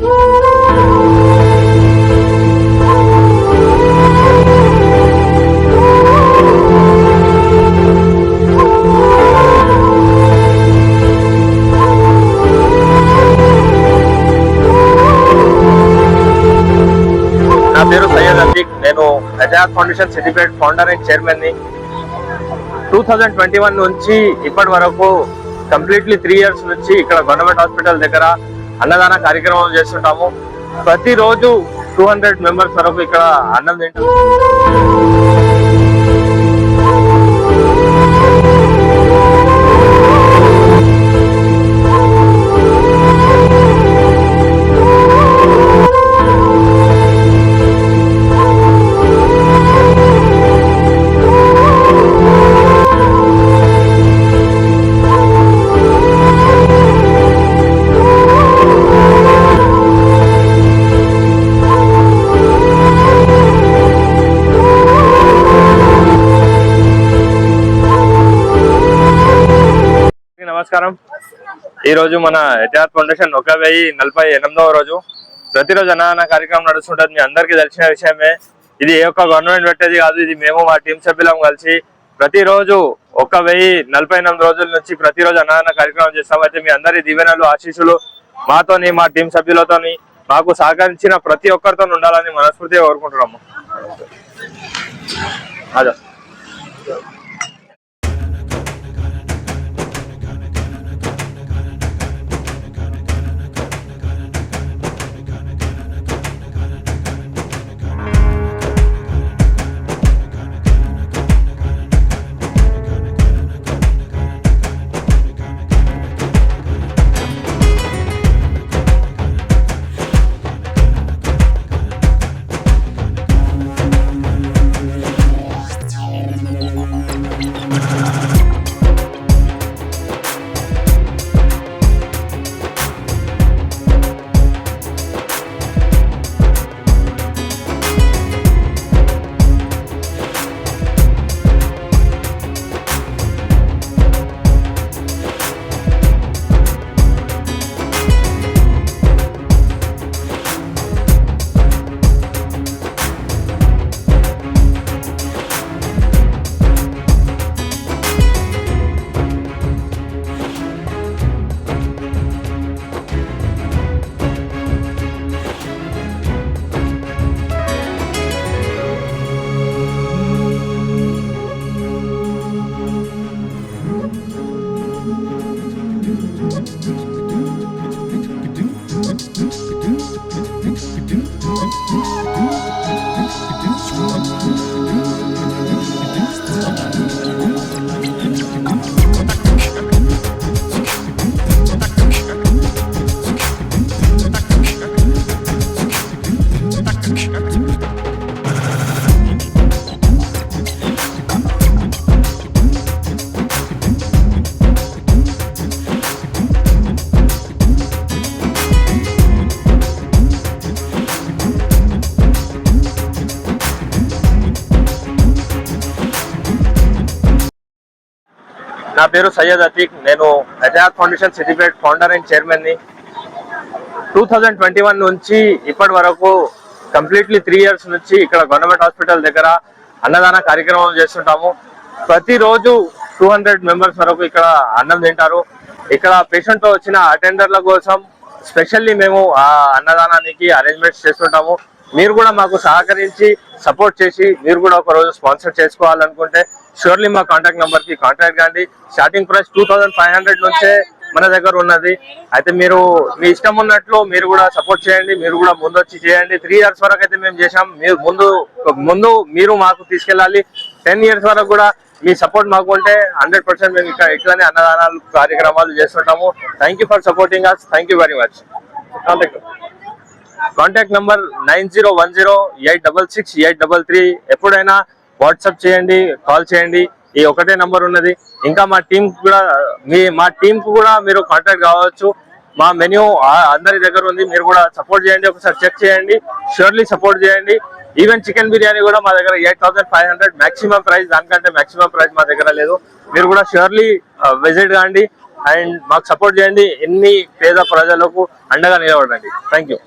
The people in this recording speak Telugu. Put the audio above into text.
నా పేరు సయ్యద్ అతీక్. నేను Hazar foundation Siddipet founder and chairman ని. 2021 నుంచి ఇప్పటి వరకు కంప్లీట్లీ 3 years నుంచి ఇక్కడ గవర్నమెంట్ హాస్పిటల్ దగ్గర అన్నదాన కార్యక్రమం చేస్తుంటాము. ప్రతిరోజు 200 members వరకు ఇక్కడ అన్నం తింటాము. నమస్కారం. ఈ రోజు మన హజార్ ఫౌండేషన్ 1048వ రోజు. ప్రతిరోజు అన్నదాన కార్యక్రమం నడుస్తుంటది. మీ అందరికీ తెలిసిన విషయమే. ఇది ఏ ఒక్క గవర్నమెంట్ పెట్టేది కాదు. ఇది మేము మా టీం సభ్యులం కలిసి ప్రతిరోజు 1048 రోజుల నుంచి ప్రతిరోజు అన్నదాన కార్యక్రమం చేస్తాం. అయితే మీ అందరి దీవెనలు ఆశీస్సులు మాతోని మా టీం సభ్యులతోని మాకు సహకరించిన ప్రతి ఒక్కరితో ఉండాలని మనస్ఫూర్తిగా కోరుకుంటున్నాము. అదే నా పేరు సయ్యద్ అతీక్. నేను Hazar foundation Siddipet founder and chairman ని. 2021 నుంచి ఇప్పటి వరకు కంప్లీట్లీ 3 years నుంచి ఇక్కడ గవర్నమెంట్ హాస్పిటల్ దగ్గర అన్నదాన కార్యక్రమం చేస్తుంటాము. ప్రతిరోజు 200 members వరకు ఇక్కడ అన్నం తింటారు. ఇక్కడ పేషెంట్ తో వచ్చిన అటెండర్ల కోసం స్పెషల్లీ మేము ఆ అన్నదానానికి అరేంజ్మెంట్స్ చేస్తుంటాము. మీరు కూడా మాకు సహకరించి సపోర్ట్ చేసి మీరు కూడా ఒక రోజు స్పాన్సర్ చేసుకోవాలనుకుంటే ష్యూర్లీ మా కాంటాక్ట్ నెంబర్ కి కాంటాక్ట్ కండి. స్టార్టింగ్ ప్రైస్ 2500 నుంచే మన దగ్గర ఉన్నది. అయితే మీరు మీ ఇష్టం ఉన్నట్లు మీరు కూడా సపోర్ట్ చేయండి. మీరు కూడా ముందు వచ్చి చేయండి. 3 years వరకు అయితే మేము చేసాం. మీరు ముందు మీరు మాకు తీసుకెళ్ళాలి. 10 years వరకు కూడా మీ సపోర్ట్ మాకు ఉంటే 100% మేము ఇట్లానే అన్నదానాలు కార్యక్రమాలు చేస్తుంటాము. Thank you for supporting us. Thank you very much. Contact number 9010866833. ఎప్పుడైనా వాట్సాప్ చేయండి, కాల్ చేయండి. ఈ ఒకటే నంబర్ ఉన్నది. ఇంకా మా టీం కూడా మీరు కాంటాక్ట్ కావచ్చు. మా మెన్యూ అందరి దగ్గర ఉంది. మీరు కూడా సపోర్ట్ చేయండి. ఒకసారి చెక్ చేయండి. ష్యూర్లీ సపోర్ట్ చేయండి. ఈవెన్ చికెన్ బిర్యానీ కూడా మా దగ్గర 8500 మాక్సిమం ప్రైస్. దానికంటే మాక్సిమం ప్రైస్ మా దగ్గర లేదు. మీరు కూడా ష్యూర్లీ విజిట్ కాండి. అండ్ మాకు సపోర్ట్ చేయండి. ఎన్ని పేద ప్రజలకు అండగా నిలబడండి. Thank you.